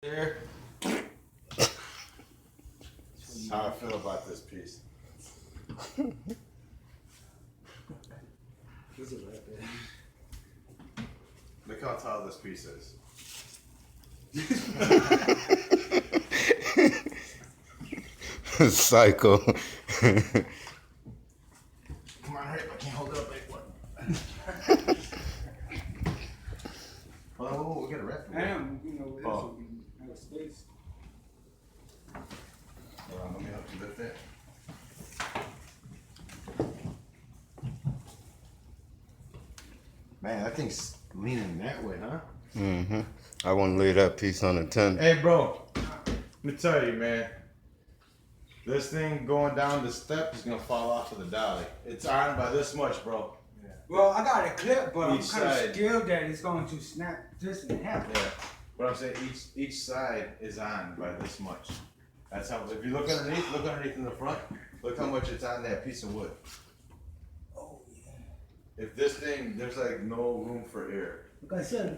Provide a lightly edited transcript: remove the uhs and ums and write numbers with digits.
There. How I feel about this piece. Look how tall this piece is. Psycho. Come on, hurry up. I can't hold it up anymore. Hold on, we got a wrap. I am, this Oh. will be out of space. Hold on, let me help you lift it. Man, that thing's leaning that way, huh? Mm-hmm. I want to lay that piece on the tent. Hey, bro. Let me tell you, man. This thing going down the step is gonna fall off of the dolly. It's on by this much, bro. Well, I got a clip, but I'm Each kind of side. scared that it's going to snap this in half. Yeah. But I'm saying each side is on by this much. That's how. If you look underneath in the front. Look how much it's on that piece of wood. Oh, yeah. If this thing, there's like no room for air. Like I said,